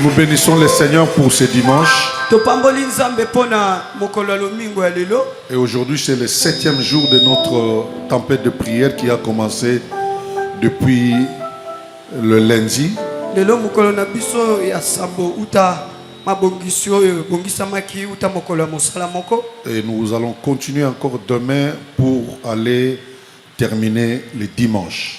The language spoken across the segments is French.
Nous bénissons le Seigneur pour ce dimanche. Et aujourd'hui, c'est le 7e jour de notre tempête de prière qui a commencé depuis le lundi. Et nous allons continuer encore demain pour aller terminer le dimanche.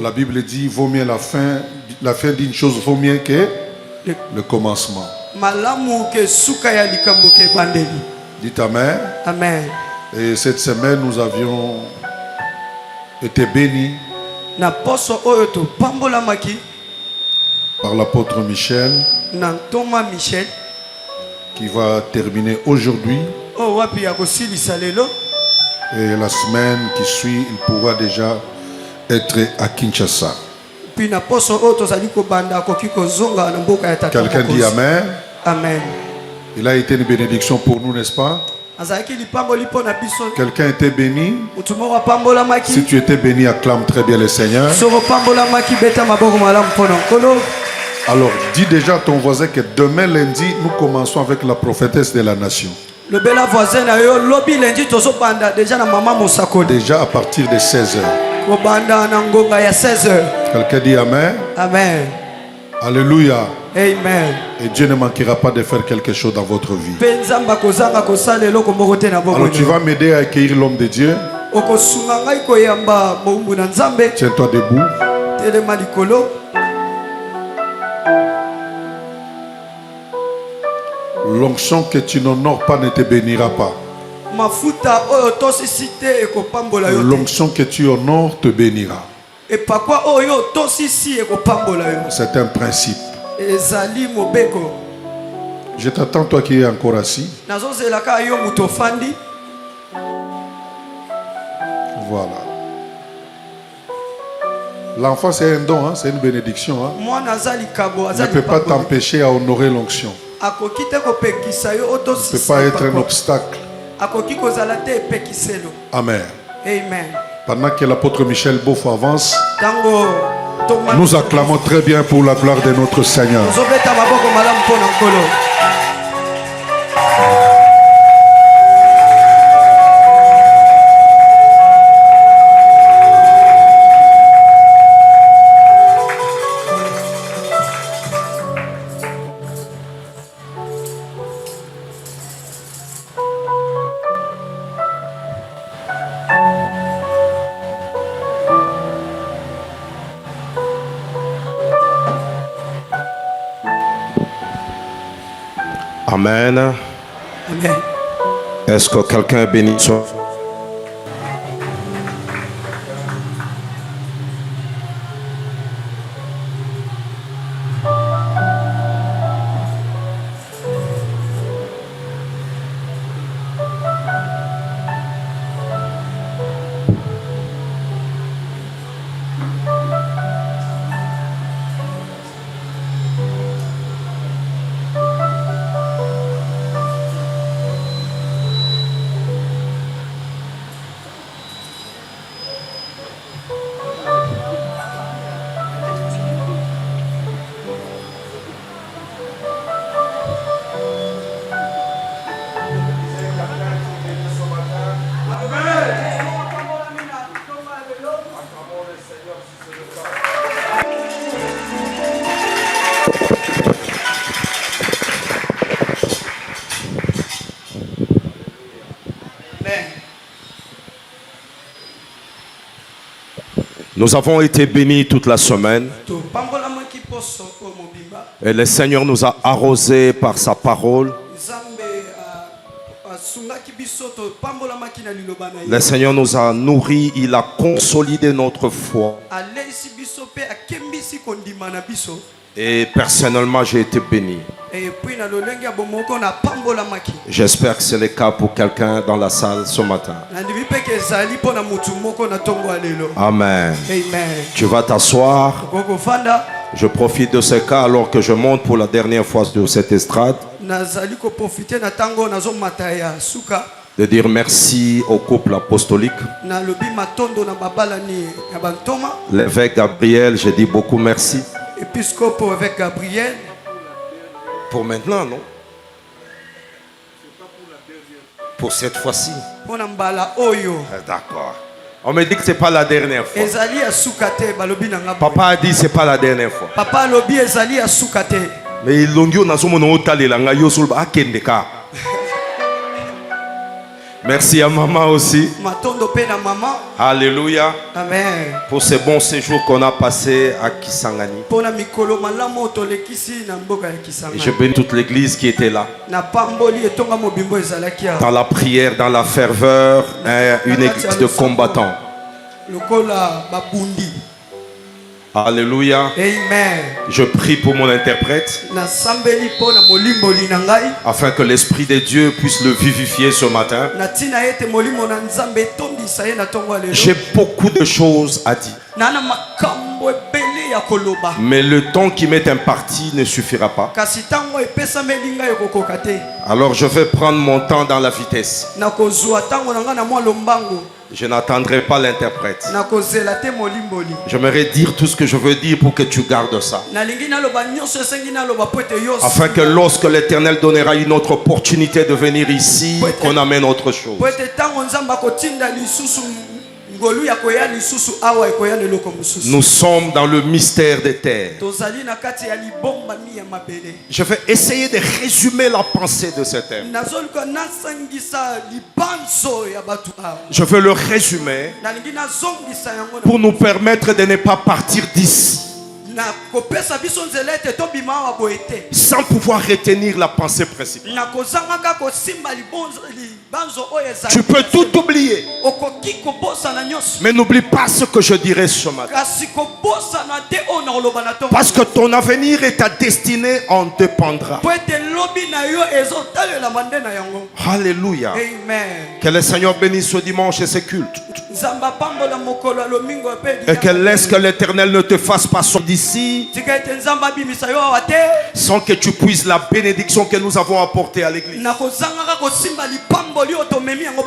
La Bible dit vaut mieux la fin d'une chose vaut mieux que le commencement. Dites Amen. Amen. Et cette semaine, nous avions été bénis par l'apôtre Michel qui va terminer aujourd'hui. Et la semaine qui suit, il pourra déjà être à Kinshasa. Quelqu'un dit Amen. Amen. Il a été une bénédiction pour nous, n'est-ce pas? Quelqu'un était béni? Si tu étais béni, acclame très bien le Seigneur. Alors, dis déjà à ton voisin que demain lundi, nous commençons avec la prophétesse de la nation. Déjà à partir de 16h. Quelqu'un dit Amen. Amen. Alléluia. Amen. Et Dieu ne manquera pas de faire quelque chose dans votre vie. Alors tu vas m'aider à accueillir l'homme de Dieu. Tiens-toi debout. L'onction que tu n'honores pas ne te bénira pas. L'onction que tu honores te bénira. C'est un principe. Je t'attends, toi qui es encore assis. Voilà. L'enfant, c'est un don, hein? C'est une bénédiction. Hein? Il ne peut pas t'empêcher à honorer l'onction. Il ne peut pas être un obstacle. Amen. Amen. Pendant que l'apôtre Michel Beaufort avance, nous acclamons très bien pour la gloire de notre Seigneur. Amen. Amen. Est-ce que quelqu'un est béni? Nous avons été bénis toute la semaine et le Seigneur nous a arrosés par sa parole. Le Seigneur nous a nourris, il a consolidé notre foi. Et personnellement, j'ai été béni. J'espère que c'est le cas pour quelqu'un dans la salle ce matin. Amen. Tu vas t'asseoir. Je profite de ce cas alors que je monte pour la dernière fois sur cette estrade. de dire merci au couple apostolique. L'évêque Gabriel, je dis beaucoup merci. Évêque Gabriel. Pour maintenant, non? Pour cette fois-ci. D'accord. On me dit que ce n'est pas la dernière fois. Papa a dit que ce n'est pas la dernière fois. Mais il a merci à maman aussi. Alléluia. Amen. Pour ce bon séjour qu'on a passé à Kisangani. Et je bénis toute l'église qui était là. Dans la prière, dans la ferveur, une église de combattants. Alléluia. Amen. Je prie pour mon interprète afin que l'Esprit de Dieu puisse le vivifier ce matin. J'ai beaucoup de choses à dire. Mais le temps qui m'est imparti ne suffira pas. Alors je vais prendre mon temps dans la vitesse. Je n'attendrai pas l'interprète. J'aimerais dire tout ce que je veux dire pour que tu gardes ça. Afin que lorsque l'Éternel donnera une autre opportunité de venir ici, qu'on amène autre chose. Nous sommes dans le mystère des terres. Je vais essayer de résumer la pensée de cet thème. Je veux le résumer pour nous permettre de ne pas partir d'ici sans pouvoir retenir la pensée principale. Tu peux tout oublier, mais n'oublie pas ce que je dirai ce matin, parce que ton avenir et ta destinée en dépendra. Alléluia. Que le Seigneur bénisse ce dimanche et ce culte, et que laisse que l'Éternel ne te fasse pas sortir d'ici sans que tu puisses la bénédiction que nous avons apportée à l'église.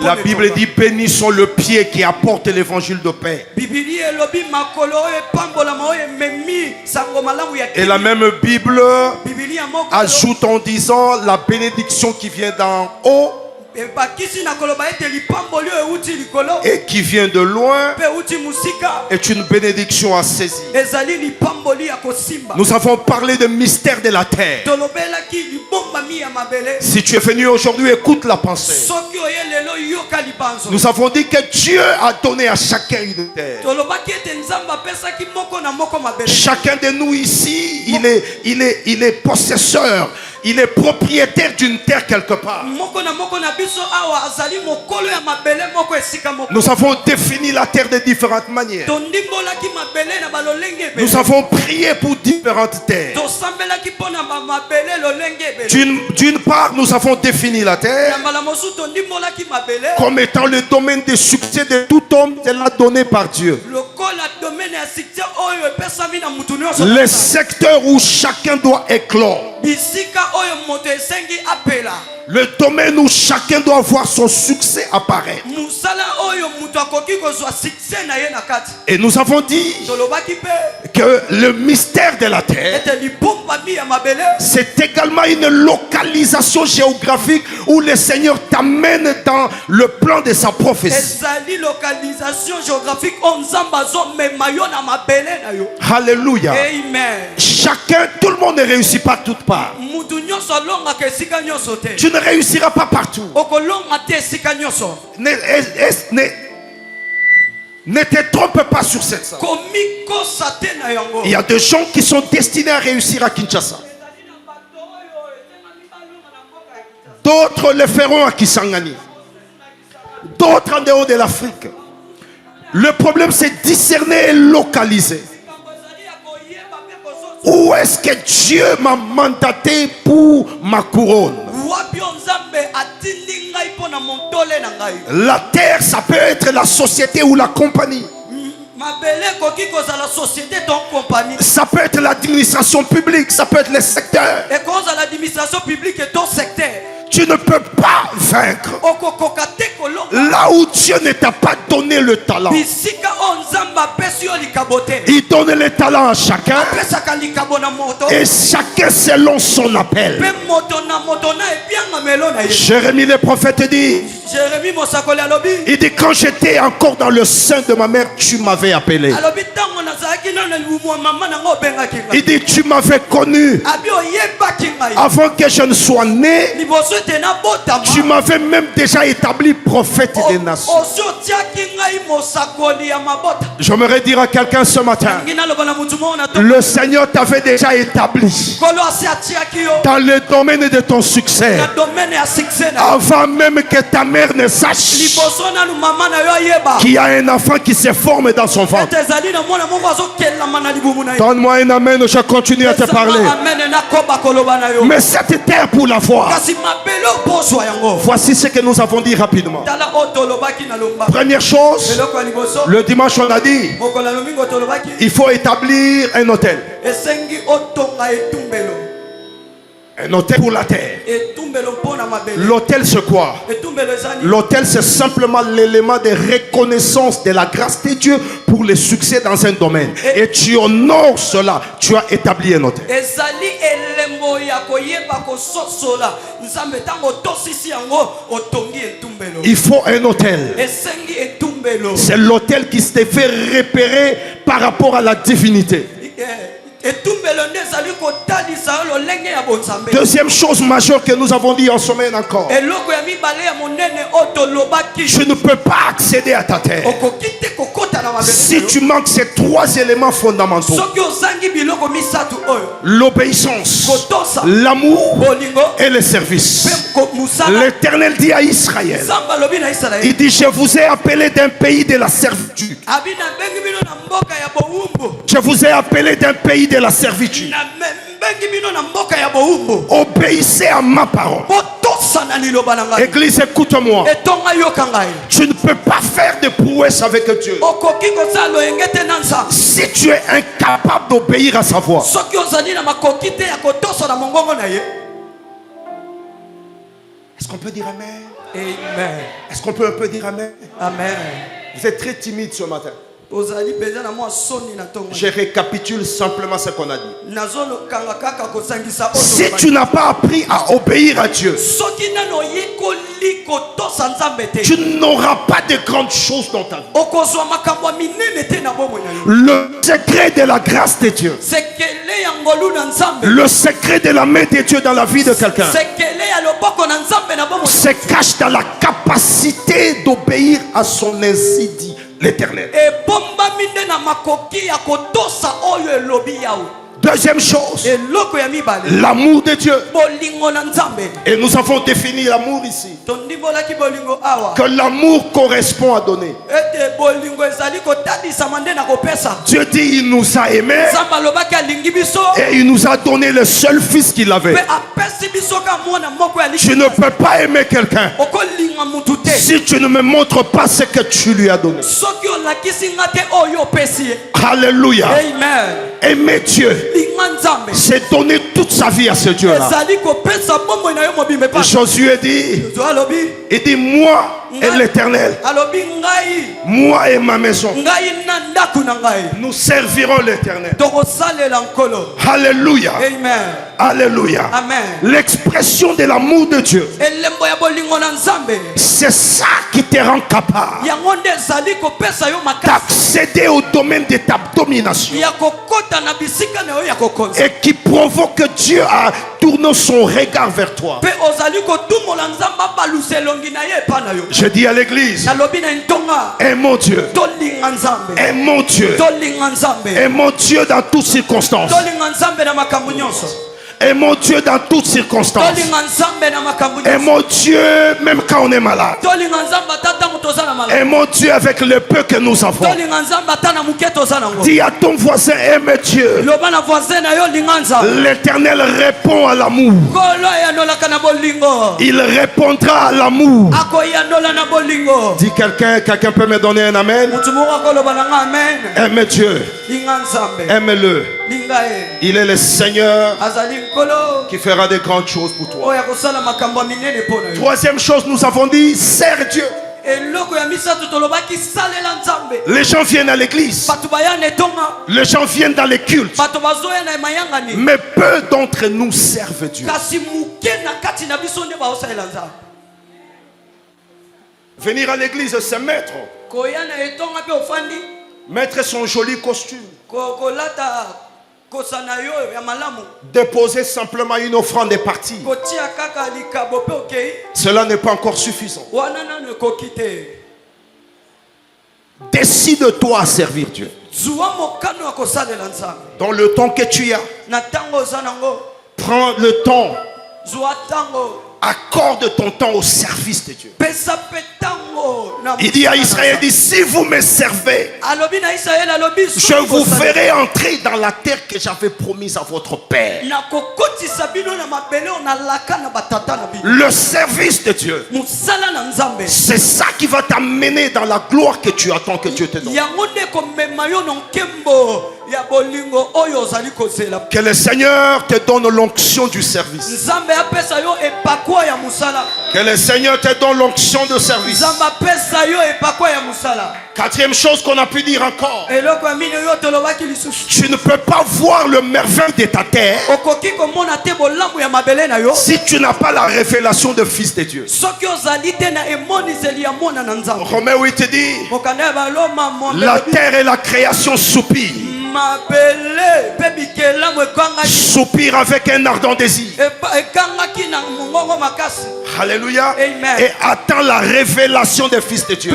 La Bible dit: bénis sont le pied qui apporte l'évangile de paix. Et la même Bible ajoute en disant: la bénédiction qui vient d'en haut et qui vient de loin est une bénédiction à saisir. Nous avons parlé de mystère de la terre. Si tu es venu aujourd'hui, écoute la pensée. Nous avons dit que Dieu a donné à chacun une terre. Chacun de nous ici, il est possesseur. Il est propriétaire d'une terre quelque part. Nous avons défini la terre de différentes manières. Nous avons prié pour différentes terres. D'une part, nous avons défini la terre comme étant le domaine de succès de tout homme, c'est la donnée par Dieu. Le secteur où chacun doit éclore. Le domaine où chacun doit voir son succès apparaître. Et nous avons dit que le mystère de la terre, c'est également une localisation géographique où le Seigneur t'amène dans le plan de sa prophétie. Alléluia. Chacun, tout le monde ne réussit pas toutes parts. Tu ne réussiras pas partout. Ne te trompe pas sur cette salle. Il y a des gens qui sont destinés à réussir à Kinshasa. D'autres le feront à Kisangani. D'autres en dehors de l'Afrique. Le problème, c'est discerner et localiser. Où est-ce que Dieu m'a mandaté pour ma couronne? La terre, ça peut être la société ou la compagnie. Ça peut être l'administration publique, ça peut être le secteur. Tu ne peux pas vaincre là où Dieu ne t'a pas donné le talent. Il donne le talent à chacun et chacun selon son appel. Jérémie le prophète dit, il dit, quand j'étais encore dans le sein de ma mère, tu m'avais appelé. Il dit, tu m'avais connu avant que je ne sois né. Tu m'avais même déjà établi prophète des nations. J'aimerais dire à quelqu'un ce matin, le Seigneur t'avait déjà établi dans le domaine de ton succès avant même que ta mère ne sache qu'il y a un enfant qui se forme dans son ventre. Donne-moi un amen, je continue à te parler. Mais cette terre pour la voir. Voici ce que nous avons dit rapidement. Première chose, le dimanche on a dit, il faut établir un hôtel. Un hôtel pour la terre. L'hôtel c'est quoi? L'hôtel c'est simplement l'élément de reconnaissance de la grâce de Dieu pour le succès dans un domaine. Et tu honores cela. Tu as établi un hôtel. Il faut un hôtel. C'est l'hôtel qui se fait repérer par rapport à la divinité. Deuxième chose majeure que nous avons dit en semaine encore, je ne peux pas accéder à ta terre si tu manques ces trois éléments fondamentaux: l'obéissance, l'amour et le service. L'Éternel dit à Israël, il dit, je vous ai appelé d'un pays de la servitude. Je vous ai appelé d'un pays de la servitude. Obéissez à ma parole. Église, écoute-moi. Tu ne peux pas faire de prouesse avec Dieu si tu es incapable d'obéir à sa voix. Est-ce qu'on peut dire amen? Amen. Est-ce qu'on peut un peu dire amen? Amen. Vous êtes très timide ce matin. Je récapitule simplement ce qu'on a dit. Si tu n'as pas appris à obéir à Dieu, tu n'auras pas de grandes choses dans ta vie. Le secret de la grâce de Dieu, le secret de la main de Dieu dans la vie de quelqu'un, se cache dans la capacité d'obéir à son ainsi dit l'Éternel. Deuxième chose, l'amour de Dieu. Et nous avons défini l'amour ici, que l'amour correspond à donner. Dieu dit, il nous a aimés et il nous a donné le seul fils qu'il avait. Tu ne peux pas aimer quelqu'un si tu ne me montres pas ce que tu lui as donné. Alléluia. Amen. Aimer Dieu, c'est donner toute sa vie à ce Dieu-là. Josué dit, il dit, moi et l'Éternel, moi et ma maison, nous servirons l'Éternel. Alléluia. Amen. Alléluia. Amen. L'expression de l'amour de Dieu, c'est ça qui te rend capable d'accéder au domaine de ta domination et qui provoque que Dieu a tourné son regard vers toi. Je dis à l'église, aimons Dieu, aimons Dieu, aimons Dieu dans toutes circonstances. Aimons Dieu dans toutes circonstances. Aimons Dieu même quand on est malade. Aimons Dieu avec le peu que nous avons. Dis à ton voisin, aime Dieu. L'Éternel répond à l'amour. Il répondra à l'amour. Dis quelqu'un peut me donner un amen? Aime Dieu. Aime-le. Il est le Seigneur qui fera de grandes choses pour toi. Troisième chose, nous avons dit, sers Dieu. Les gens viennent à l'église. Les gens viennent dans les cultes. Mais peu d'entre nous servent Dieu. Venir à l'église, c'est mettre son joli costume, déposer simplement une offrande et partir. Cela n'est pas encore suffisant. Décide-toi à servir Dieu. Dans le temps que tu as, prends le temps. Accorde ton temps au service de Dieu. Il dit à Israël, il dit, si vous me servez, je vous ferai entrer dans la terre que j'avais promise à votre père. Le service de Dieu, c'est ça qui va t'amener dans la gloire que tu attends que Dieu te donne. Que le Seigneur te donne l'onction du service. Que le Seigneur te donne l'onction de service. Quatrième chose qu'on a pu dire encore, tu ne peux pas voir le merveille de ta terre si tu n'as pas la révélation de Fils de Dieu. Romains 8 dit, la terre et la création soupirent. Soupire avec un ardent désir. Alléluia. Et attend la révélation des fils de Dieu.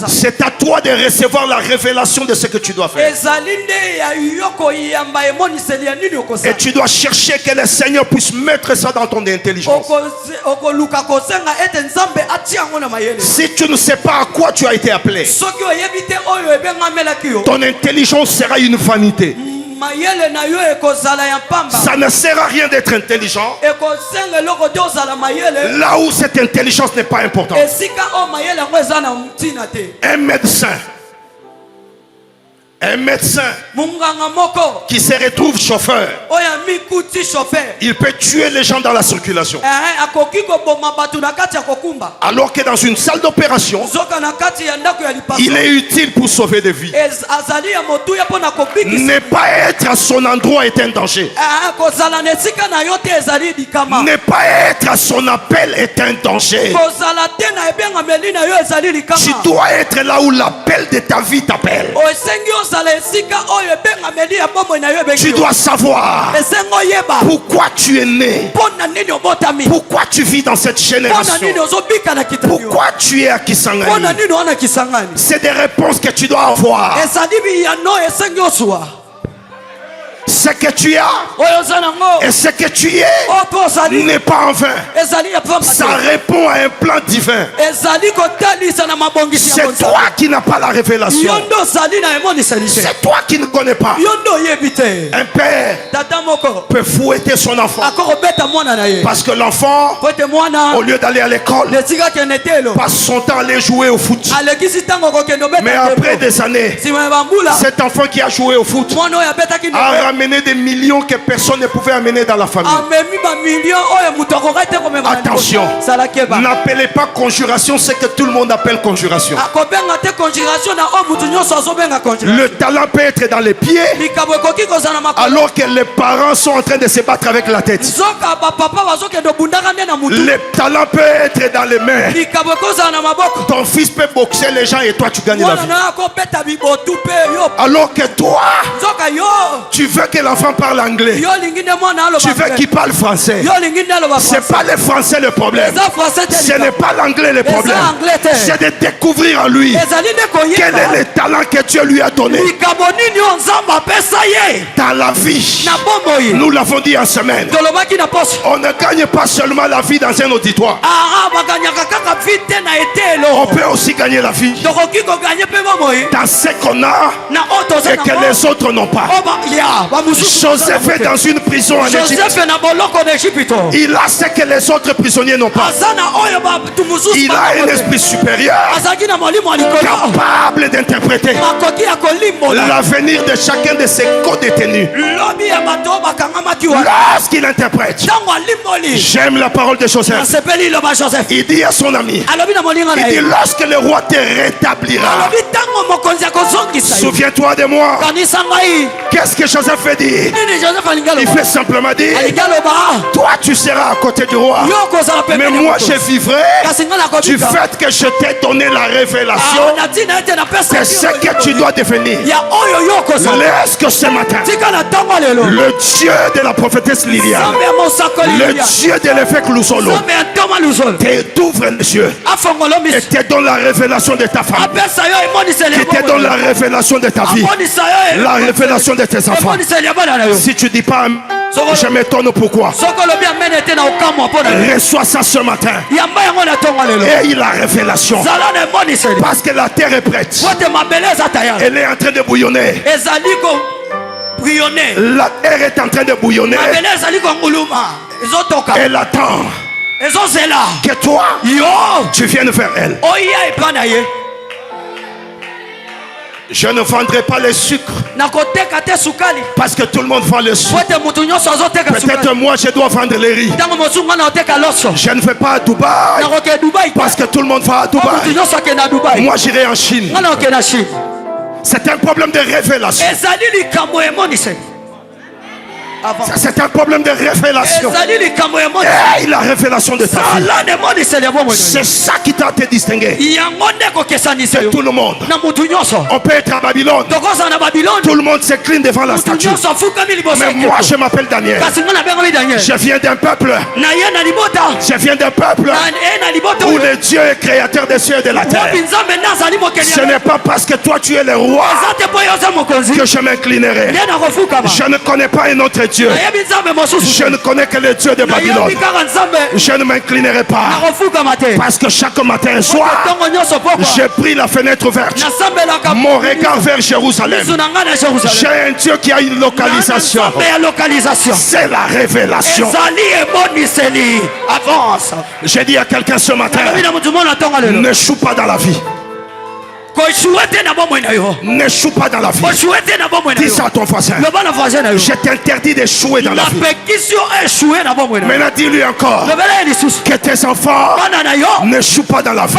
C'est à toi de recevoir la révélation de ce que tu dois faire. Et tu dois chercher que le Seigneur puisse mettre ça dans ton intelligence. Si tu ne sais pas à quoi tu as été appelé, ton intelligence sera une vanité. Ça ne sert à rien d'être intelligent là où cette intelligence n'est pas importante. Un médecin qui se retrouve chauffeur, il peut tuer les gens dans la circulation. Alors que dans une salle d'opération, il est utile pour sauver des vies. Ne pas être à son endroit est un danger. Ne pas être à son appel est un danger. Tu dois être là où l'appel de ta vie t'appelle. Tu dois savoir pourquoi tu es né, pourquoi tu vis dans cette génération, pourquoi tu es à Kisangani. C'est des réponses que tu dois avoir. Ce que tu as et ce que tu es n'est pas en vain. Ça répond à un plan divin. C'est toi qui n'as pas la révélation. C'est toi qui ne connais pas. Un père peut fouetter son enfant parce que l'enfant, au lieu d'aller à l'école, passe son temps à aller jouer au foot. Mais après des années, cet enfant qui a joué au foot a ramené des millions que personne ne pouvait amener dans la famille. Attention, n'appelez pas conjuration ce que tout le monde appelle conjuration. Le talent peut être dans les pieds alors que les parents sont en train de se battre avec la tête. Le talent peut être dans les mains. Ton fils peut boxer les gens et toi tu gagnes la vie. Alors que toi, tu veux que l'enfant parle anglais, tu veux qu'il parle français. C'est pas le français le problème, ce n'est pas l'anglais le problème, c'est de découvrir en lui quel est le talent que Dieu lui a donné dans la vie. Nous l'avons dit en semaine, on ne gagne pas seulement la vie dans un auditoire, on peut aussi gagner la vie dans ce qu'on a et que les autres n'ont pas. Joseph est dans une prison en Égypte. Il a ce que les autres prisonniers n'ont pas. Il a un esprit supérieur capable d'interpréter l'avenir de chacun de ses co-détenus. Lorsqu'il interprète, j'aime la parole de Joseph. Il dit à son ami, il dit, lorsque le roi te rétablira, souviens-toi de moi. Qu'est-ce que Joseph fait dire? Il fait simplement dire, toi tu seras à côté du roi, mais moi je vivrai du fait que je t'ai donné la révélation. C'est ce que tu dois devenir. Laisse que ce matin, le Dieu de la prophétesse Liliane, le Dieu de l'évêque Lusolo, t'ouvre les yeux et te donne la révélation de ta femme, qui te donne la révélation de ta vie, la révélation de tes enfants. Si tu dis pas, je m'étonne pourquoi. Reçois ça ce matin. Et il a révélation. Parce que la terre est prête. Elle est en train de bouillonner. La terre est en train de bouillonner. Elle attend que toi, tu viennes vers elle. Je ne vendrai pas le sucre parce que tout le monde vend le sucre. Peut-être moi je dois vendre les riz. Je ne vais pas à Dubaï parce que tout le monde va à Dubaï. Moi j'irai en Chine. C'est un problème de révélation. C'est un problème de révélation. Et la révélation de ta vie, c'est ça qui t'a te distingué. C'est tout le monde. On peut être à Babylone, tout le monde s'incline devant la statue. Mais moi je m'appelle Daniel. Je viens d'un peuple où le Dieu est créateur des cieux et de la terre. Ce n'est pas parce que toi tu es le roi que je m'inclinerai. Je ne connais pas un autre Dieu. Je ne connais que le Dieu de Babylone. Je ne m'inclinerai pas parce que chaque matin et soir j'ai pris la fenêtre ouverte, mon regard vers Jérusalem. J'ai un Dieu qui a une localisation. C'est la révélation. J'ai dit à quelqu'un ce matin, ne choue pas dans la vie. N'échoue pas dans la vie. Dis ça à ton voisin. Je t'interdis d'échouer dans la vie. Maintenant dis-lui encore que tes enfants n'échouent pas dans la vie.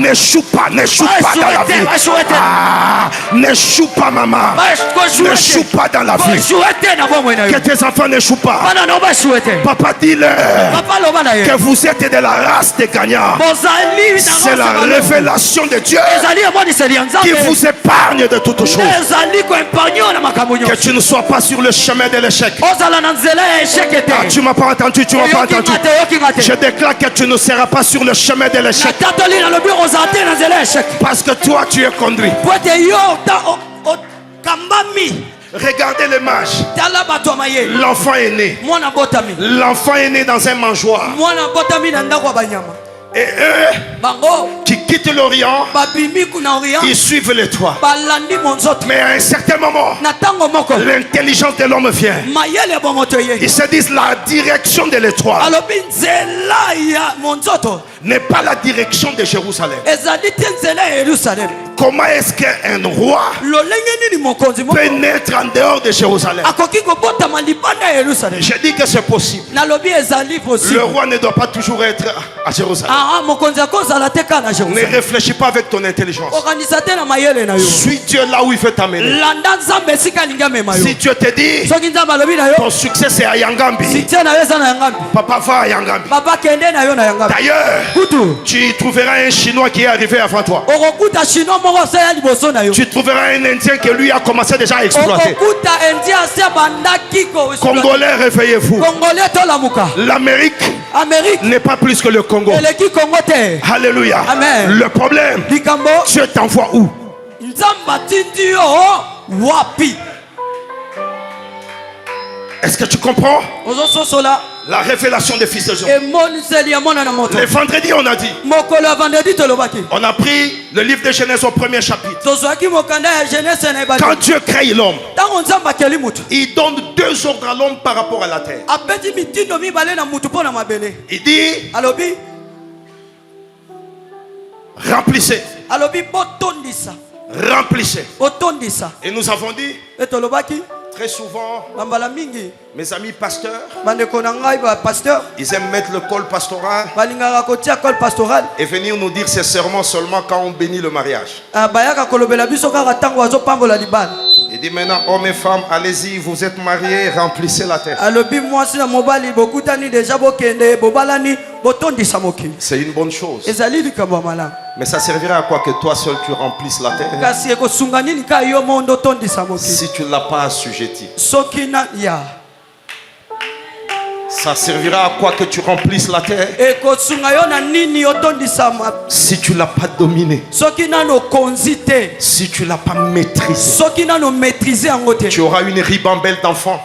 N'échoue pas dans la vie. N'échoue pas maman. N'échoue pas dans la vie. Que tes enfants n'échouent pas. Papa dis-leur que vous êtes de la race des gagnants. C'est la révélation de Dieu qui vous épargne de toutes choses. Que tu ne sois pas sur le chemin de l'échec. Tu m'as pas entendu, Je déclare que tu ne seras pas sur le chemin de l'échec. Parce que toi tu es conduit. Regardez l'image. L'enfant est né. L'enfant est né dans un mangeoire. Et eux qui quittent l'Orient, ils suivent les toits. Mais à un certain moment, l'intelligence de l'homme vient. Ils se disent la direction de l'étoile n'est pas la direction de Jérusalem. Comment est-ce qu'un roi peut naître en dehors de Jérusalem? Je dis que c'est possible. Le roi ne doit pas toujours être à Jérusalem. Ne réfléchis pas avec ton intelligence. Suis Dieu là où il veut t'amener. Si Dieu te dit ton succès c'est à Yangambi, papa va à Yangambi. D'ailleurs, tu trouveras un Chinois qui est arrivé avant toi. Tu trouveras un Indien qui lui a commencé déjà à exploiter. Congolais, réveillez-vous. L'Amérique n'est pas plus que le Congo. Alléluia. Amen. Le problème, Dieu t'envoie où? Est-ce que tu comprends? La révélation des fils de Dieu. Le vendredi, on a dit. On a pris le livre de Genèse au premier chapitre. Quand Dieu crée l'homme, il donne 2 ordres à l'homme par rapport à la terre. Il dit, remplissez. Remplissez. Et nous avons dit, très souvent, mes amis pasteurs, ils aiment mettre le col pastoral et venir nous dire ces serments seulement quand on bénit le mariage. Il dit maintenant, hommes et femmes, allez-y, vous êtes mariés, remplissez la terre. C'est une bonne chose. Mais ça servira à quoi que toi seul tu remplisses la terre si tu ne l'as pas assujetti? Ça servira à quoi que tu remplisses la terre si tu ne l'as pas dominé, si tu ne l'as pas maîtrisé? Tu auras une ribambelle d'enfants.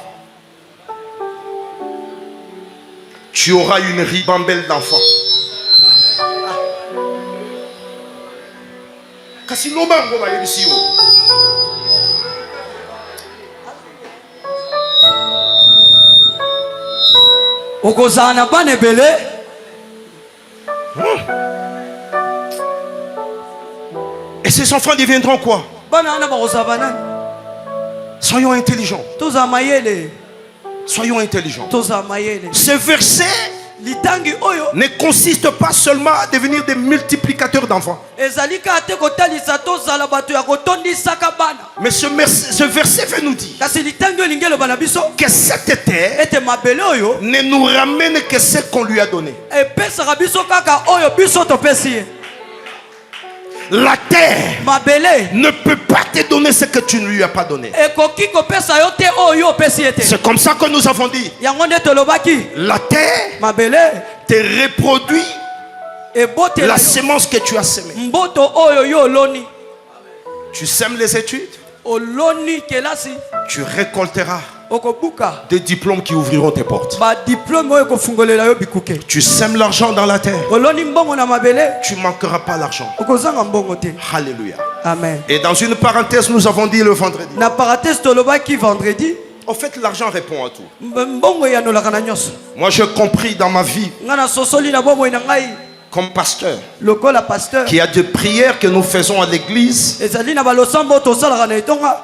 Tu auras une ribambelle d'enfants. Et ces enfants deviendront quoi? Soyons intelligents. Soyons intelligents. Ce verset ne consiste pas seulement à devenir des multiplicateurs d'enfants. Mais ce verset veut nous dire que cette terre ne nous ramène que ce qu'on lui a donné. La terre ne peut pas te donner ce que tu ne lui as pas donné. C'est comme ça que nous avons dit. La terre te reproduit la semence que tu as semée. Tu sèmes les études, tu récolteras des diplômes qui ouvriront tes portes. Tu sèmes l'argent dans la terre, tu ne manqueras pas l'argent. Alléluia. Amen. Et dans une parenthèse, nous avons dit le vendredi. En fait, l'argent répond à tout. Moi, j'ai compris dans ma vie, comme pasteur, qu'il y a des prières que nous faisons à l'église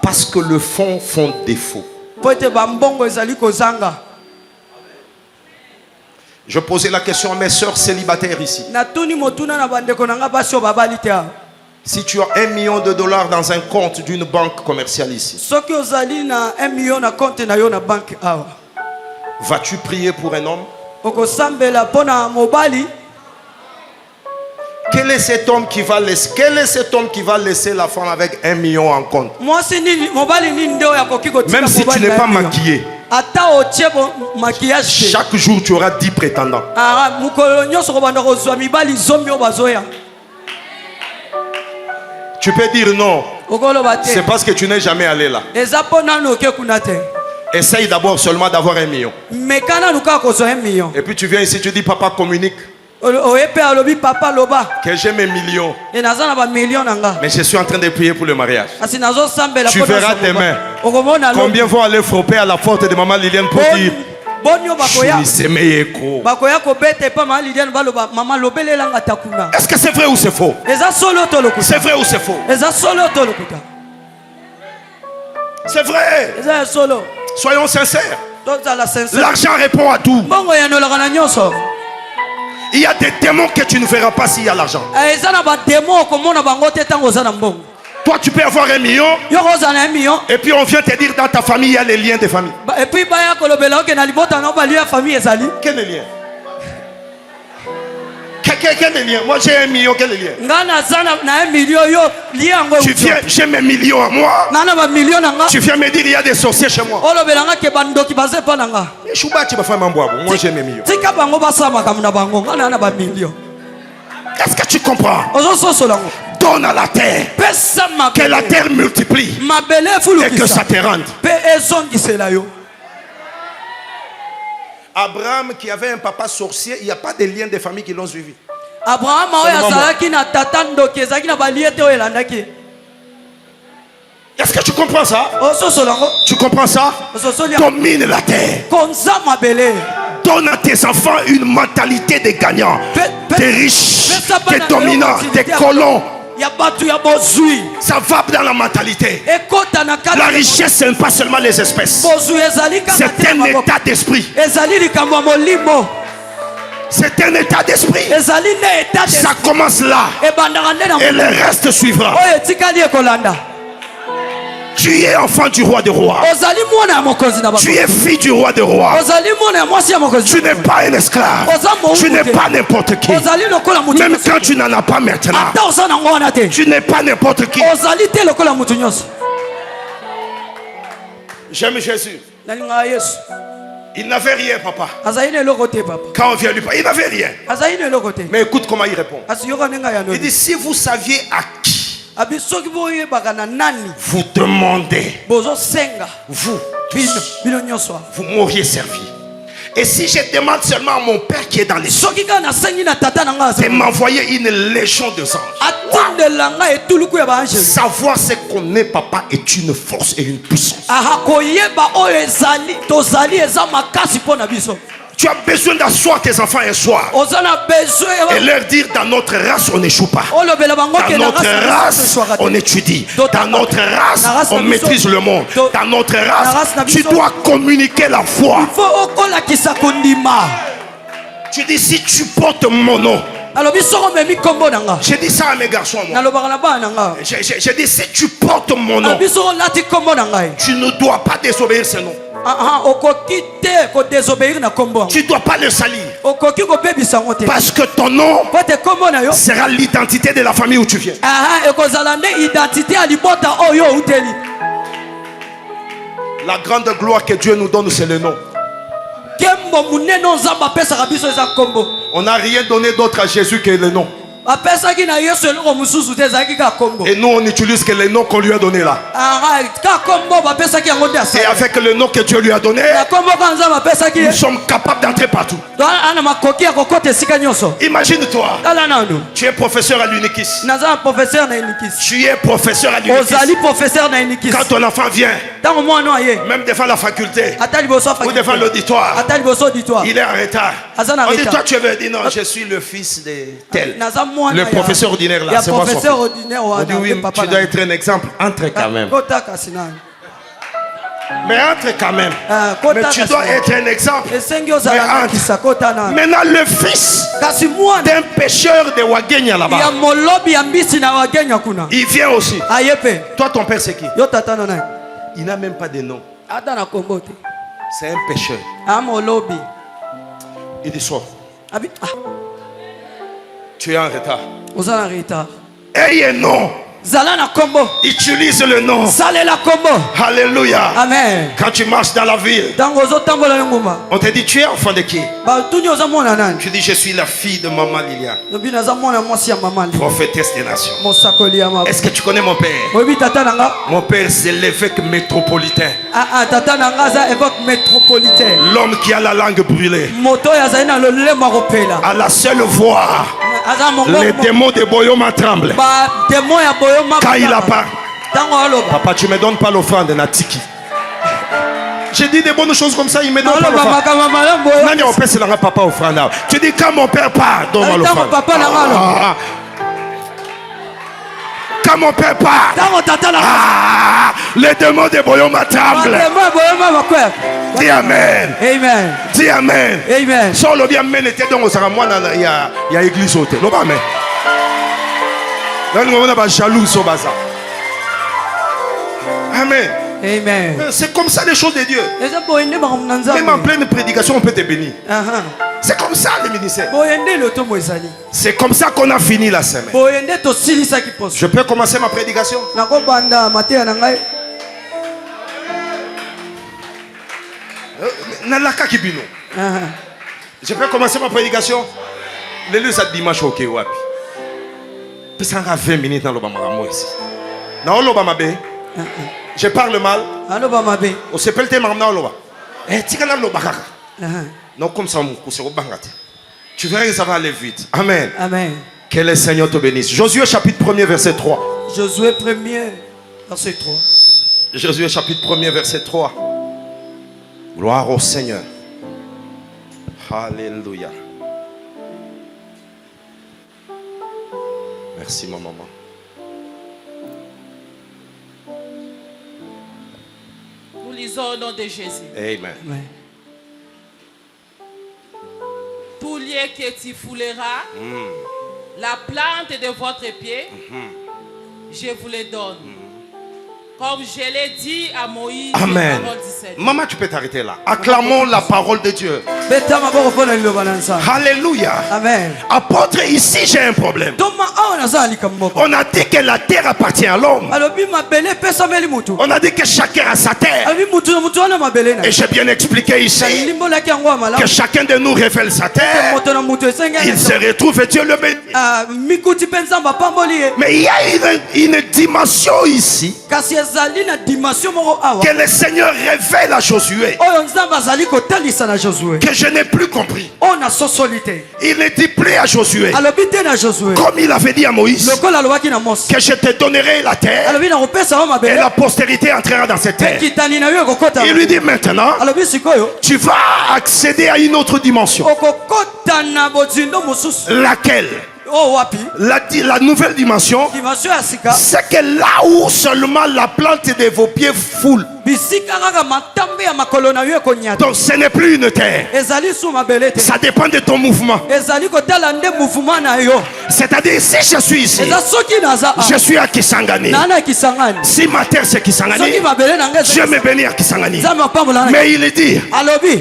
parce que le fond font défaut. Je posais la question à mes sœurs célibataires ici. Si tu as $1 million dans un compte d'une banque commerciale ici, vas-tu prier pour un homme? Quel est cet homme qui va laisser la femme avec $1 million en compte? Même si tu n'es pas maquillé, chaque jour tu auras 10 prétendants. Tu peux dire non. C'est parce que tu n'es jamais allé là. Essaye d'abord seulement d'avoir $1 million. Et puis tu viens ici, tu dis papa communique. Que j'ai mes millions. Mais je suis en train de prier pour le mariage. Tu verras demain combien vont aller frapper à la porte de maman Liliane pour dire est-ce que c'est vrai ou c'est faux? C'est vrai ou c'est faux? C'est vrai. Soyons sincères. L'argent répond à tout. Il y a des démons que tu ne verras pas s'il y a l'argent. Toi, tu peux avoir $1 million. Et puis on vient te dire dans ta famille, il y a les liens de famille. Quel est le lien? Quel est le lien? Moi j'ai $1 million, quel est le lien? Tu viens, j'ai mes millions à moi. Tu viens me dire il y a des sorciers chez moi. Moi j'ai mes millions. Est-ce que tu comprends? Donne à la terre, que la terre multiplie et que ça te rende. Abraham qui avait un papa sorcier, il n'y a pas de lien de famille qui l'ont suivi. Abraham Est-ce que tu comprends ça? Tu comprends ça? Domine la terre. Donne à tes enfants une mentalité de gagnant. T'es riche, t'es dominant, t'es colon. Ça va dans la mentalité. La richesse, ce n'est pas seulement les espèces. C'est un état d'esprit. C'est un état d'esprit. Ça commence là. Et le reste suivra. Tu es enfant du roi des rois. Tu es fille du roi des rois. Tu n'es pas un esclave. Tu n'es pas n'importe qui. Même quand tu n'en as pas maintenant, tu n'es pas n'importe qui. J'aime Jésus. Il n'avait rien, papa. Quand on vient lui parler, il n'avait rien. Mais écoute comment il répond. Il dit, si vous saviez à qui vous demandez, vous m'auriez servi. Et si je demande seulement à mon Père qui est dans les cieux de m'envoyer une légion de anges, savoir ce qu'on est, papa, est une force et une puissance. Tu as besoin d'asseoir tes enfants un soir et leur dire, dans notre race on n'échoue pas, dans notre race on étudie, dans notre race on maîtrise le monde, dans notre race tu dois communiquer la foi. Tu dis, si tu portes mon nom, j'ai dit ça à mes garçons, j'ai dit, si tu portes mon nom, tu ne dois pas désobéir ce nom. Tu ne dois pas le salir. Parce que ton nom sera l'identité de la famille où tu viens. La grande gloire que Dieu nous donne, c'est le nom. On n'a rien donné d'autre à Jésus que le nom. Et nous on utilise que les noms qu'on lui a donné là. Et avec le nom que Dieu lui a donné, nous sommes capables d'entrer partout. Imagine-toi, tu es professeur à l'Unikis. Tu es professeur à l'Unikis. Quand ton enfant vient, même devant la faculté ou devant l'auditoire, il est en retard. On dit, toi tu veux dire, non, je suis le fils de tel. Le professeur ordinaire là, c'est moi son fils. On dit, oui, tu dois être un exemple. Entre quand même. Mais entre quand même. Mais tu dois être un exemple. Mais entre. Maintenant, le fils d'un pêcheur de Wagenya là-bas, il vient aussi. Toi, ton père, c'est qui? Il n'a même pas de nom. C'est un pêcheur. Il dit, sors. Tu es en retard. Ayez non. Utilise le nom. Alléluia. Amen. Quand tu marches dans la ville, on te dit, tu es enfant de qui? Tu dis, je suis la fille de maman Liliane, prophétesse des nations. Est-ce que tu connais mon père? Mon père, c'est l'évêque métropolitain. L'homme qui a la langue brûlée, à la seule voix, les démons de Boyoma tremblent. Quand il a pas, papa, tu me donnes pas l'offrande, Natiki. J'ai dit des bonnes choses comme ça, il me donne pas l'offrande. Nani on pèse la papa offrande. Tu dis quand mon père part, donne-moi l'offrande. Quand mon père part, les démons de Boyoma tremblent. Dis amen. Amen. Dis amen. Amen. Sans le bien amen était donc au Saramoi, il y a église au thé. Amen. Amen. Amen. C'est comme ça les choses de Dieu. Même en pleine prédication, on peut te bénir. C'est comme ça le ministère. C'est comme ça qu'on a fini la semaine. Je peux commencer ma prédication? Je peux commencer ma prédication? Le lieu ça dimanche ok wapi. Ça a 20 minutes dans le Bamaramois ici. Dans le Bamabé. Je parle mal. On s'appelle tes mamans là. Eh, tu as le Bakaka. Non, comme ça, tu verras que ça va aller vite. Amen. Amen. Que le Seigneur te bénisse. Josué chapitre 1er verset 3. Josué 1er verset 3. Josué chapitre 1er verset 3. Gloire au Seigneur. Alléluia. Merci ma maman. Nous lisons au nom de Jésus. Amen. Amen. Tout lieu que tu fouleras, la plante de votre pied, je vous le donne. Comme je l'ai dit à Moïse. Amen. Maman, tu peux t'arrêter là. Acclamons la parole de Dieu. Alléluia. Amen. Apôtre, ici j'ai un problème. On a dit que la terre appartient à l'homme. On a dit que chacun a sa terre. Et j'ai bien expliqué ici que chacun de nous révèle sa terre. Il se retrouve et Dieu le bénit. Mais il y a une dimension ici que le Seigneur révèle à Josué, que je n'ai plus compris. Il ne dit plus à Josué, comme il avait dit à Moïse, que je te donnerai la terre et la postérité entrera dans cette terre. Il lui dit maintenant, tu vas accéder à une autre dimension. Laquelle? La nouvelle dimension, c'est que là où seulement la plante de vos pieds foule. Donc ce n'est plus une terre. Ça dépend de ton mouvement. C'est-à-dire si je suis ici, je suis à Kisangani. Si ma terre c'est Kisangani, je me bénis à Kisangani. Mais il dit,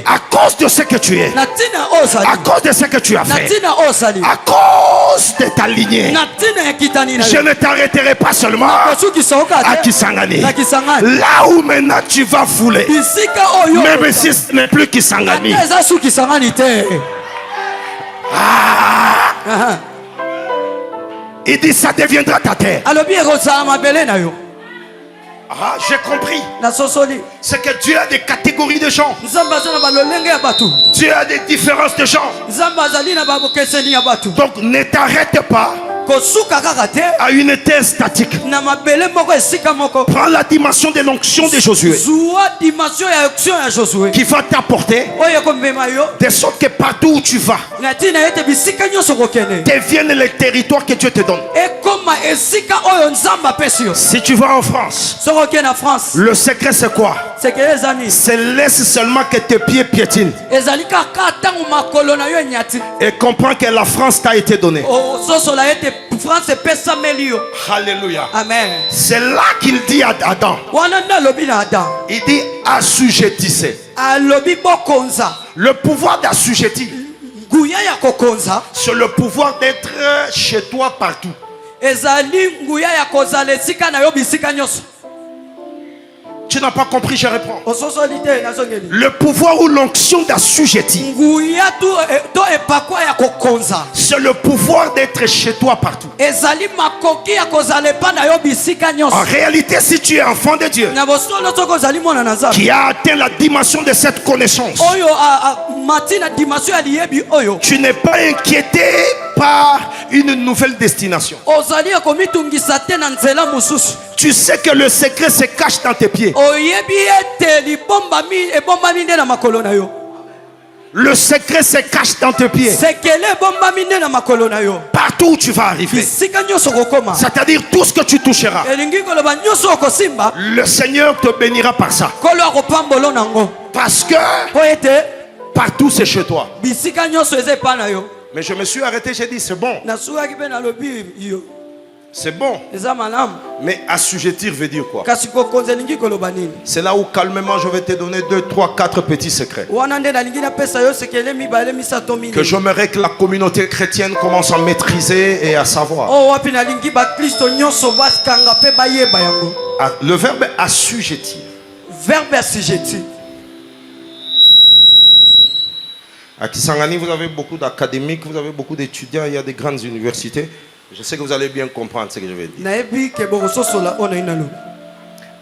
à cause de ce que tu es, à cause de ce que tu as fait, à cause de ta lignée, je ne t'arrêterai pas seulement à Kisangani. Là où maintenant tu vas fouler, même si ce n'est plus Kisangani. Il dit ça deviendra ta terre. J'ai compris. C'est que Dieu a des catégories de gens. Dieu a des différences de gens. Donc ne t'arrête pas à une terre statique. Prends la dimension de l'onction de Josué qui va t'apporter de sorte que partout où tu vas devienne le territoire que Dieu te donne. Si tu vas en France, le secret c'est quoi? C'est laisse seulement que tes pieds piétinent et comprends que la France t'a été donnée. Alléluia. Amen. C'est là qu'il dit à Adam, il dit assujettissez. Le pouvoir d'assujettir, c'est le pouvoir d'être chez toi partout. Tu n'as pas compris, je réponds. Le pouvoir ou l'onction d'assujettir, c'est le pouvoir d'être chez toi partout. En réalité, si tu es enfant de Dieu qui a atteint la dimension de cette connaissance, tu n'es pas inquiété par une nouvelle destination. Tu sais que le secret se cache dans tes pieds. Le secret se cache dans tes pieds. Partout où tu vas arriver, c'est-à-dire tout ce que tu toucheras, le Seigneur te bénira par ça. Parce que partout c'est chez toi. Mais je me suis arrêté, j'ai dit c'est bon. C'est bon. Mais assujettir veut dire quoi? C'est là où calmement je vais te donner 2, 3, 4 petits secrets que j'aimerais que la communauté chrétienne commence à maîtriser et à savoir. Le verbe assujettir. À Kisangani, vous avez beaucoup d'académiques, vous avez beaucoup d'étudiants, il y a des grandes universités. Je sais que vous allez bien comprendre ce que je vais dire.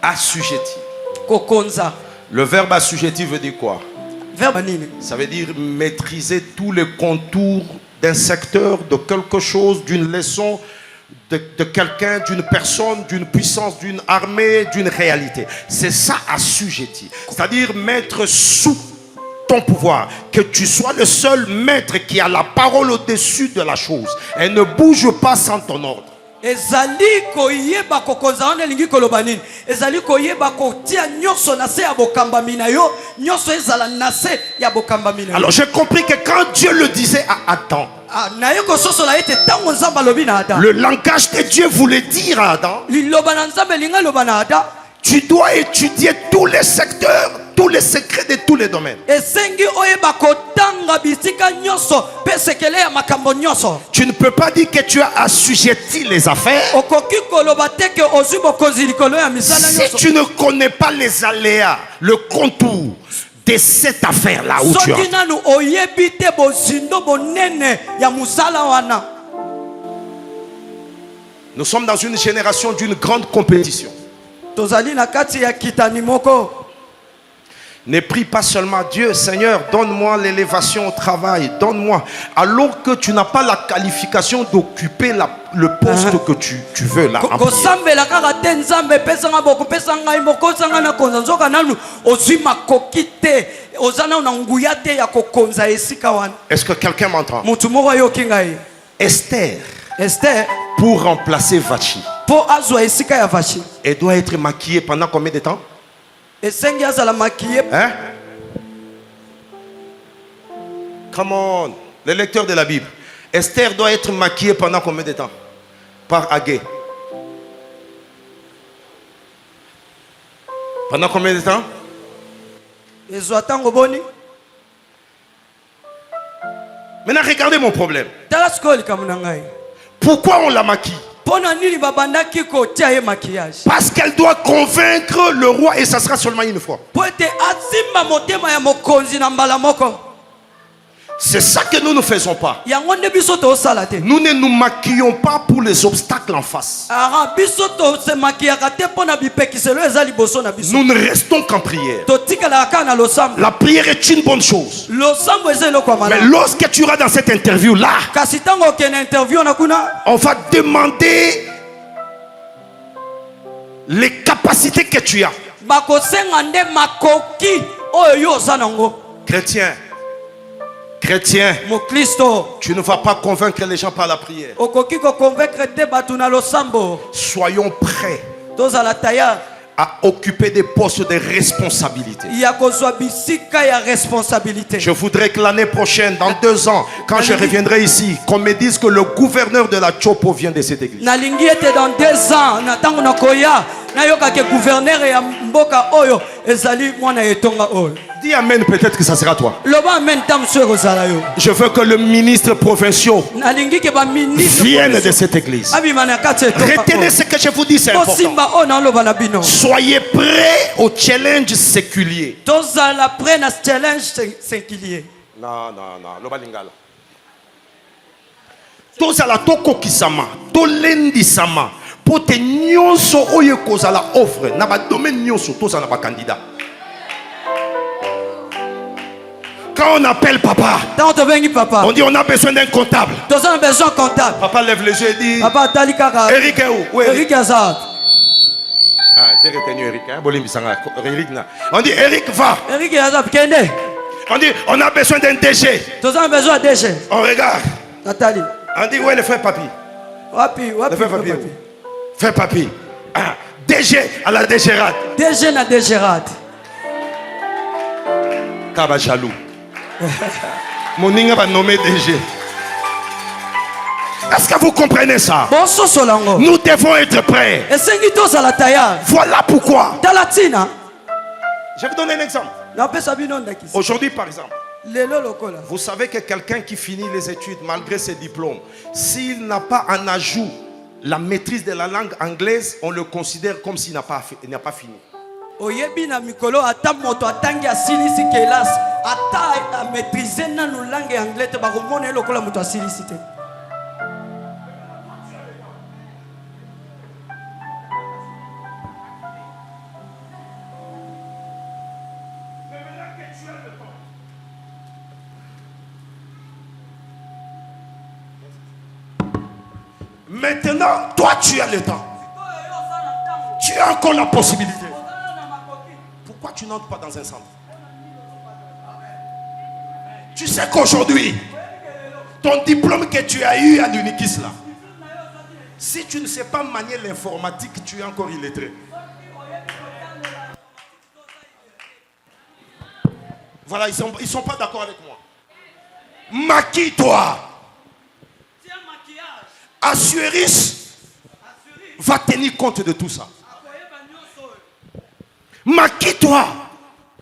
Assujettir. Le verbe assujettir veut dire quoi? Ça veut dire maîtriser tous les contours d'un secteur, de quelque chose, d'une leçon, de quelqu'un, d'une personne, d'une puissance, d'une armée, d'une réalité. C'est ça assujetti. C'est-à-dire mettre sous ton pouvoir, que tu sois le seul maître qui a la parole au-dessus de la chose. Elle ne bouge pas sans ton ordre. Ezali koyeba kokonza wana lingi koloba nini ezali koyeba kotia nyonso na se ya bokambami na yo nyonso ezala na se ya bokambami na yo. Alors j'ai compris que quand Dieu le disait à Adam, le langage de Dieu voulait dire à Adam, tu dois étudier tous les secteurs, tous les secrets de tous les domaines. Tu ne peux pas dire que tu as assujetti les affaires si tu ne connais pas les aléas, le contour de cette affaire-là où tu es. Nous sommes dans une génération d'une grande compétition. Ne prie pas seulement Dieu, Seigneur, donne-moi l'élévation au travail, donne-moi. Alors que tu n'as pas la qualification d'occuper le poste que tu veux là. Est-ce que quelqu'un m'entend? Esther, pour remplacer Vachi, elle doit être maquillée pendant combien de temps? Hein? Come on, les lecteurs de la Bible. Esther doit être maquillée pendant combien de temps? Par Agé. Pendant combien de temps? Maintenant, regardez mon problème. Pourquoi on la maquille? Parce qu'elle doit convaincre le roi et ça sera seulement une fois. C'est ça que nous ne faisons pas. Nous ne nous maquillons pas pour les obstacles en face. Nous ne restons qu'en prière. La prière est une bonne chose. Mais lorsque tu iras dans cette interview-là, on va demander les capacités que tu as. Chrétien, tu ne vas pas convaincre les gens par la prière. Soyons prêts à occuper des postes de responsabilité. Je voudrais que l'année prochaine, dans 2 ans, quand je reviendrai ici, qu'on me dise que le gouverneur de la Chopo vient de cette église. Dans 2 ans, Dis amen, peut-être que ça sera toi. Je veux que le ministre provincial vienne de cette église. Retenez ce que je vous dis, c'est important. Soyez prêts au challenge séculier. Non, le balingala. Tozala tokokisama, tolendisama, pote nyonso oye kozala offre, na ba domaine nyonso tozala ba candidat. Quand on appelle papa, on dit on a besoin d'un comptable. Papa lève les yeux et dit Eric est où? Eric Azad. Ah, j'ai retenu Eric. On dit Eric va. Eric Azad, on dit on a besoin d'un DG. On regarde. Nathalie. On dit où est le frère papi? Le frère papi. Frère papi. Ah, DG à la DGRAD. DG na DGRAD. Kaba jaloux. Mon ninga va nommer DG. Est-ce que vous comprenez ça? Nous devons être prêts. Voilà pourquoi. Je vais vous donner un exemple. Aujourd'hui, par exemple, vous savez que quelqu'un qui finit les études malgré ses diplômes, s'il n'a pas en ajout la maîtrise de la langue anglaise, on le considère comme s'il n'a pas fini. Oyebi na mikolo ata moto atangi asilisi kelas ata maîtriser na langue anglaise ba komona lokola moto asilisi te. Maintenant, toi, tu as le temps. Tu as encore la possibilité. Pourquoi tu n'entres pas dans un centre? Tu sais qu'aujourd'hui, ton diplôme que tu as eu à l'Unikis là, si tu ne sais pas manier l'informatique, tu es encore illettré. Voilà, ils sont pas d'accord avec moi. Maquille-toi. Assuris va tenir compte de tout ça. Maquille-toi.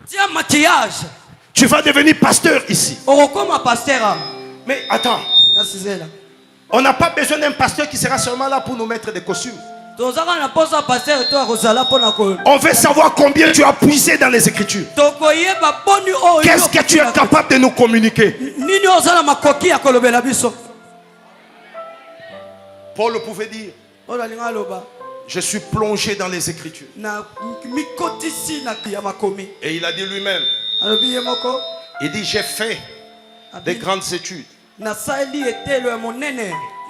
Tiens, maquillage. Tu vas devenir pasteur ici. Mais attends. On n'a pas besoin d'un pasteur qui sera seulement là pour nous mettre des costumes. On veut savoir combien tu as puisé dans les Écritures. Qu'est-ce que tu es capable de nous communiquer? Paul pouvait dire: je suis plongé dans les Écritures. Et il a dit lui-même, il dit: j'ai fait des grandes études.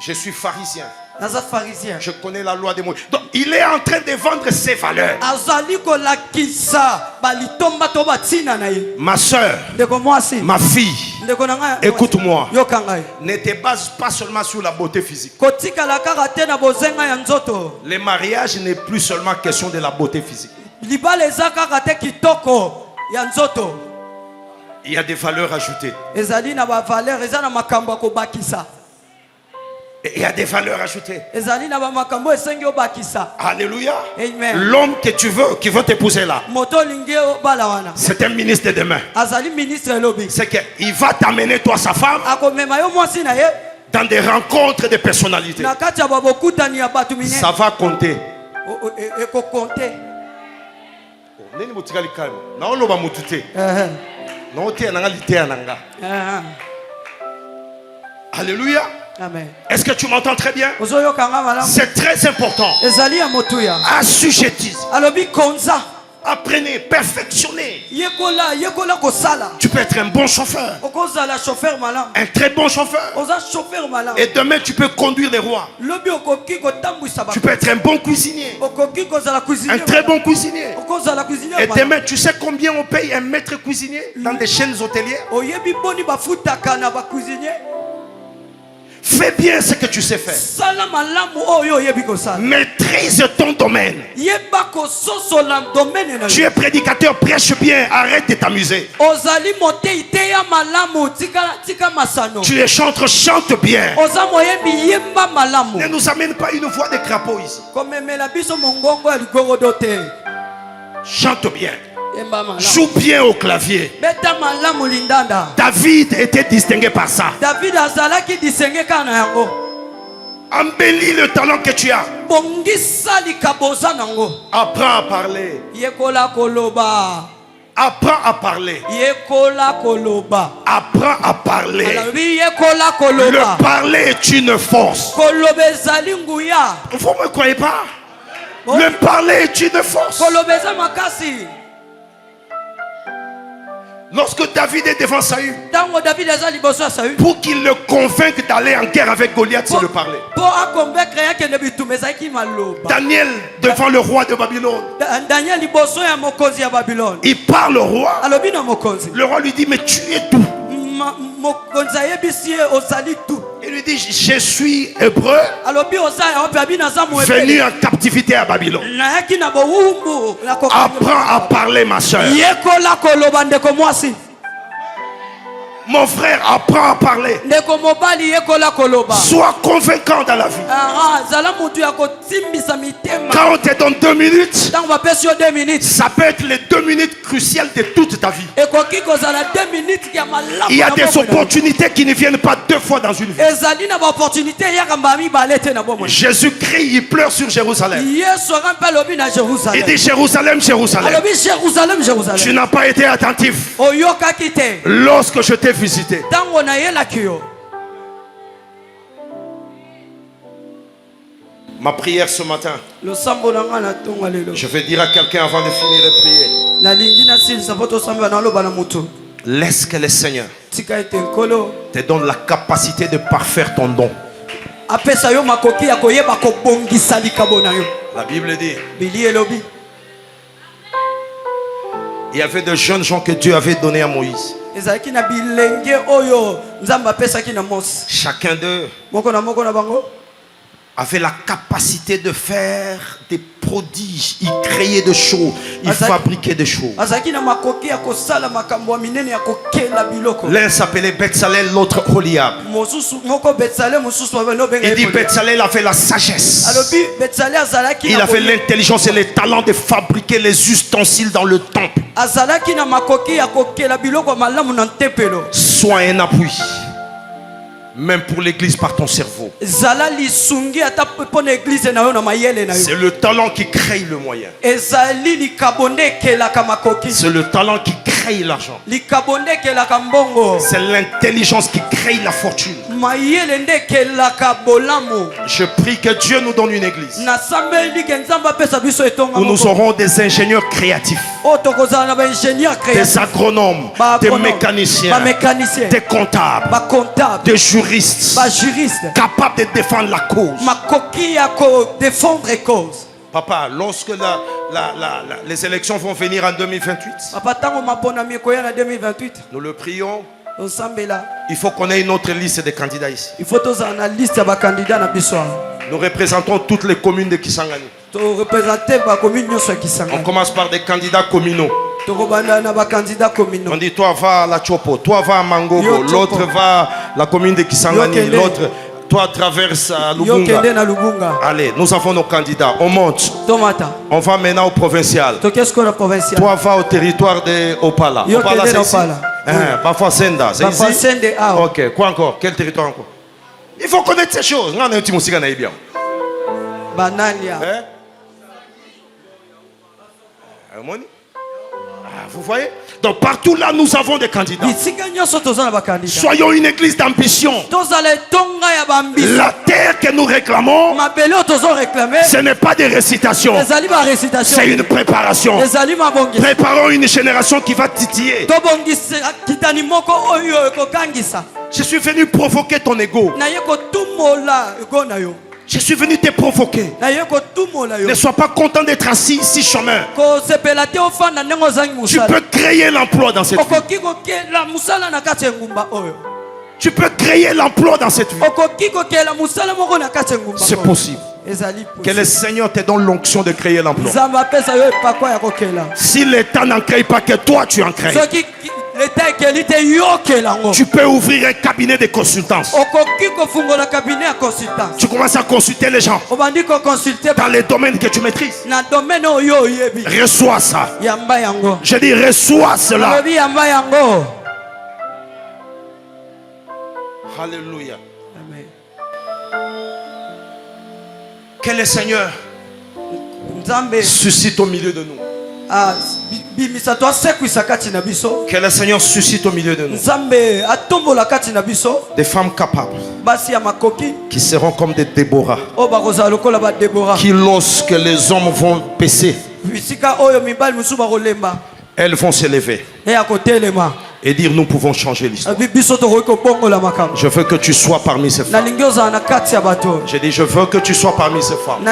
Je suis pharisien. Je connais la loi des Moïse. Donc il est en train de vendre ses valeurs. Ma soeur, ma fille, écoute-moi. Ne te base pas seulement sur la beauté physique. Le mariage n'est plus seulement question de la beauté physique. Il y a des valeurs ajoutées. Il y a des valeurs ajoutées. Alléluia. L'homme que tu veux, qui veut t'épouser là, c'est un ministre de demain. C'est qu'il va t'amener toi sa femme dans des rencontres de personnalités. Ça va compter. Alléluia. Amen. Est-ce que tu m'entends très bien? C'est très important. Assujettissez. Apprenez, perfectionnez. Tu peux être un bon chauffeur. Un très bon chauffeur. Et demain tu peux conduire les rois. Tu peux être un bon cuisinier. Un très bon cuisinier. Et demain tu sais combien on paye un maître cuisinier dans des chaînes hôtelières? Fais bien ce que tu sais faire. Maîtrise ton domaine. Tu es prédicateur, prêche bien, arrête de t'amuser. Tu es chanteur, chante bien. Ne nous amène pas une voix de crapaud ici. Chante bien. Joue bien au clavier. David était distingué par ça. Embellis le talent que tu as. Apprends à parler. Apprends à parler. Apprends à parler. Le parler est une force. Vous ne me croyez pas? Le parler est une force. Lorsque David est devant Saül, pour qu'il le convainque d'aller en guerre avec Goliath, c'est le parler. Daniel devant le roi de Babylone, il parle au roi. Le roi lui dit: mais tu es tout. Il lui dit: je suis hébreu, venu en captivité à Babylone. Apprends à parler, ma soeur. Mon frère, apprends à parler. Sois convaincant dans la vie. Quand on te donne 2 minutes, ça peut être les 2 minutes cruciales de toute ta vie. Il y a des opportunités qui ne viennent pas 2 fois dans une vie. Jésus-Christ, il pleure sur Jérusalem. Il dit: Jérusalem, Jérusalem, tu n'as pas été attentif lorsque je t'ai visité. Ma prière ce matin, je vais dire à quelqu'un avant de finir de prier: laisse que le Seigneur te donne la capacité de parfaire ton don. La Bible dit, il y avait de jeunes gens que Dieu avait donnés à Moïse. Chacun d'eux avait la capacité de faire des prodiges. Il créait des choses, il fabriquait des choses. L'un s'appelait Betsalel, l'autre Oliab. Il dit Betsalel avait la sagesse. Il avait l'intelligence et le talent de fabriquer les ustensiles dans le temple. Sois un appui. Même pour l'église par ton cerveau. C'est le talent qui crée le moyen. C'est le talent qui crée l'argent. C'est l'intelligence qui crée la fortune. Je prie que Dieu nous donne une église où nous aurons des ingénieurs créatifs, des agronomes, des mécaniciens, des comptables, des juristes capables de défendre la cause. Papa, lorsque les élections vont venir en 2028, nous le prions. Il faut qu'on ait une autre liste de candidats ici. Nous représentons toutes les communes de Kisangani. On commence par des candidats communaux. On dit toi va à la Chopo, toi va à Mangogo, l'autre va à la commune de Kisangani, l'autre toi traverse à Lubunga. Allez, nous avons nos candidats. On monte. On va maintenant au provincial. Toi va au territoire de Opala. Opala c'est ici. Bafasenda, c'est ici. Ok, quoi encore? Quel territoire encore? Il faut connaître ces choses. Banania. Vous voyez? Donc partout là nous avons des candidats. Soyons une église d'ambition. La terre que nous réclamons, ce n'est pas des récitations, c'est une préparation. Préparons une génération qui va titiller. Je suis venu provoquer ton ego. Je suis venu te provoquer. Ne sois pas content d'être assis ici chemin. Tu peux créer l'emploi dans cette vie. Tu peux créer l'emploi dans cette vie. C'est possible. Que le Seigneur te donne l'onction de créer l'emploi. Si l'État n'en crée pas, que toi tu en crées. Tu peux ouvrir un cabinet de consultance. Tu commences à consulter les gens dans les domaines que tu maîtrises. Reçois ça. Je dis reçois cela. Alléluia. Que le Seigneur suscite au milieu de nous. Que le Seigneur suscite au milieu de nous des femmes capables qui seront comme des Déborah, qui lorsque les hommes vont baisser, elles vont se lever et dire nous pouvons changer l'histoire. Je veux que tu sois parmi ces femmes. J'ai dit je veux que tu sois parmi ces femmes.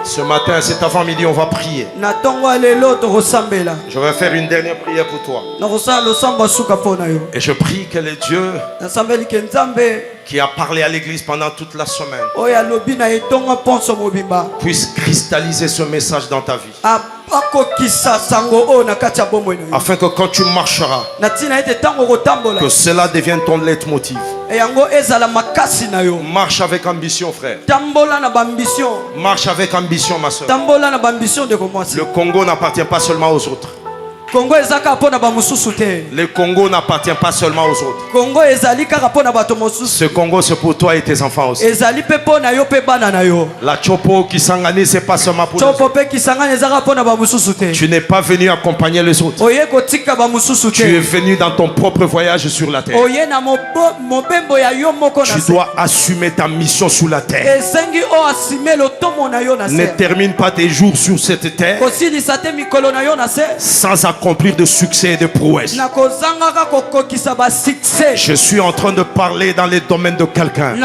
Ce matin, cet avant-midi, on va prier. Je vais faire une dernière prière pour toi. Et je prie que le Dieu qui a parlé à l'église pendant toute la semaine puisse cristalliser ce message dans ta vie. Afin que quand tu marcheras, que cela devienne ton leitmotiv. Marche avec ambition, frère. Marche avec ambition, ma soeur. Le Congo n'appartient pas seulement aux autres. Le Congo n'appartient pas seulement aux autres. Ce Congo c'est pour toi et tes enfants aussi. La Chopo Kisangani c'est pas seulement pour nous. Tu n'es pas venu accompagner les autres. Tu es venu dans ton propre voyage sur la terre. Tu dois assumer ta mission sur la terre. Ne termine pas tes jours sur cette terre sans accomplir accomplir de succès et de prouesses. Je suis en train de parler dans les domaines de quelqu'un.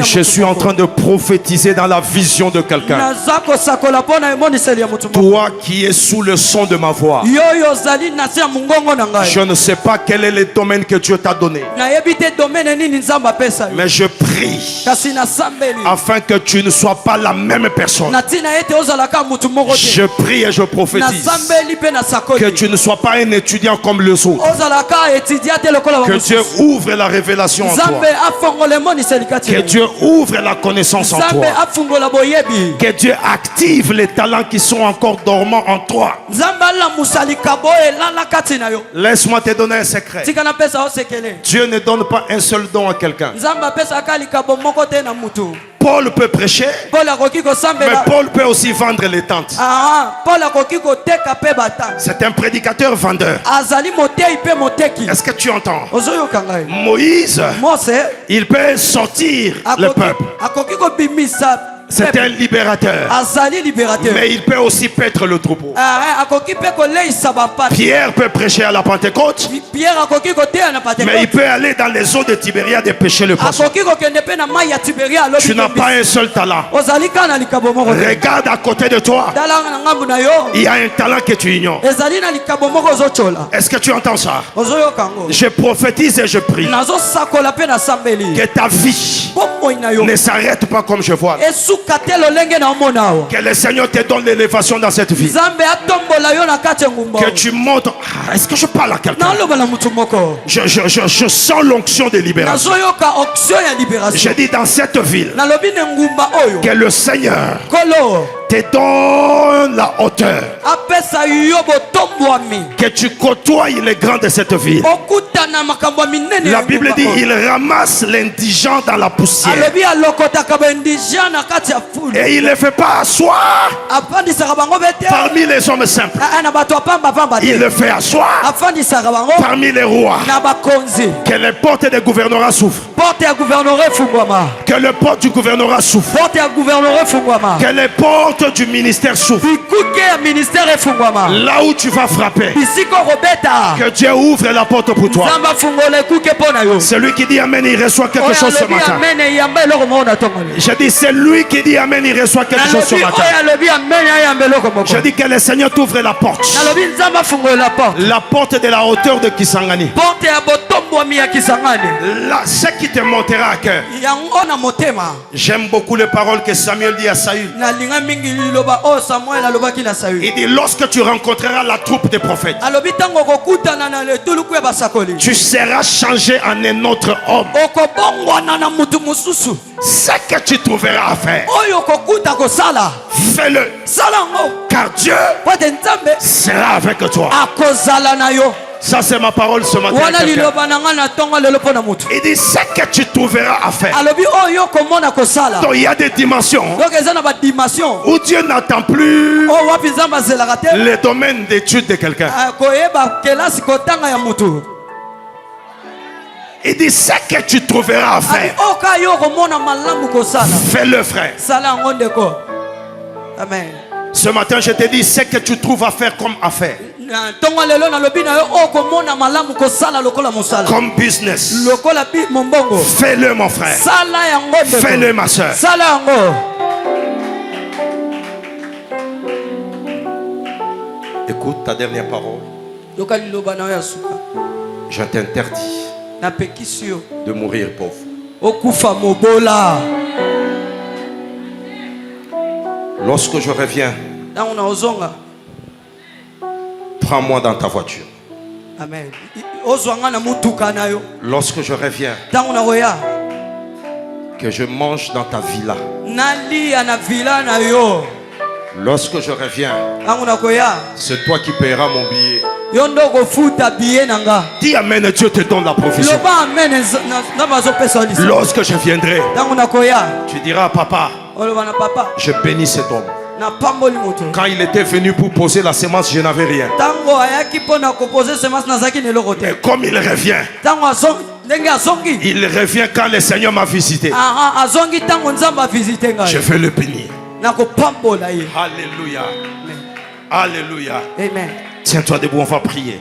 Je suis en train de prophétiser dans la vision de quelqu'un. Toi qui es sous le son de ma voix, je ne sais pas quel est le domaine que Dieu t'a donné, mais je prie afin que tu ne sois pas la même personne. Je prie et je prophétise que tu ne sois pas un étudiant comme les autres. Que Dieu ouvre la révélation en toi. Que Dieu ouvre la connaissance en toi. Que Dieu active les talents qui sont encore dormants en toi. Laisse-moi te donner un secret. Dieu ne donne pas un seul don à quelqu'un. Paul peut prêcher, mais Paul peut aussi vendre les tentes. C'est un prédicateur vendeur. Est-ce que tu entends? Moïse, il peut sortir le peuple. C'est un libérateur. Mais il peut aussi paître le troupeau. Pierre peut prêcher à la Pentecôte, mais il peut aller dans les eaux de Tibériade et pêcher le poisson. Tu n'as pas un seul talent. Regarde à côté de toi. Il y a un talent que tu ignores. Est-ce que tu entends ça? Je prophétise et je prie que ta vie ne s'arrête pas comme je vois. Que le Seigneur te donne l'élévation dans cette vie. Que tu montres. Est-ce que je parle à quelqu'un? Je sens l'onction de libération. Je dis dans cette ville que le Seigneur te donne la hauteur. Que tu côtoies les grands de cette ville. La Bible dit il ramasse l'indigent dans la poussière. Et il ne les fait pas asseoir parmi les hommes simples. Il le fait asseoir parmi les rois. Que les portes des gouvernorats souffrent. Que les portes du gouvernorat souffrent. Que les portes du ministère souffrent. Là où tu vas frapper, que Dieu ouvre la porte pour toi. Celui qui dit Amen, il reçoit quelque chose ce matin. Je dis c'est lui qui dit Amen, il reçoit quelque chose ce matin. Je dis que le Seigneur t'ouvre la porte. La porte de la hauteur de Kisangani. Là, ce qui te montera à cœur. J'aime beaucoup les paroles que Samuel dit à Saül. Il dit lorsque tu rencontreras la troupe des prophètes, tu seras changé en un autre homme. Ce que tu trouveras à faire, fais-le. Car Dieu sera avec toi. Ça c'est ma parole ce matin. Il dit ce que tu trouveras à faire. Donc il y a des dimensions où Dieu n'attend plus les domaines d'études de quelqu'un. Il dit ce que tu trouveras à faire, fais-le frère. Amen. Ce matin je te dis ce que tu trouves à faire comme affaire, comme business, fais-le mon frère, fais-le ma soeur. Écoute ta dernière parole. Je t'interdis de mourir pauvre. Lorsque je reviens, prends-moi dans ta voiture. Amen. Lorsque je reviens, que je mange dans ta villa. Lorsque je reviens, c'est toi qui paieras mon billet. Dis Amen, Dieu te donne la prophétie. Lorsque je viendrai, tu diras à papa, je bénis cet homme. Quand il était venu pour poser la semence, je n'avais rien. Mais comme il revient quand le Seigneur m'a visité, je vais le bénir. Alléluia. Alléluia. Amen. Tiens-toi debout, on va prier.